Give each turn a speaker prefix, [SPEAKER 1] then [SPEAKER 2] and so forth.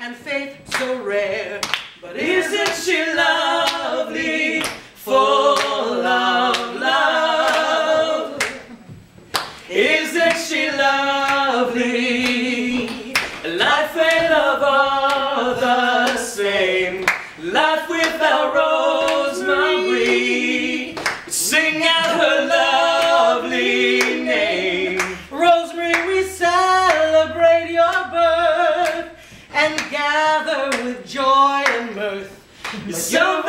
[SPEAKER 1] and faith so rare.
[SPEAKER 2] But isn't she lovely, full of love? Isn't she lovely? Life and love are the same. Life without Rosemary. Sing out her lovely name.
[SPEAKER 1] Rosemary, we celebrate your birth and gather with joy and mirth.
[SPEAKER 2] So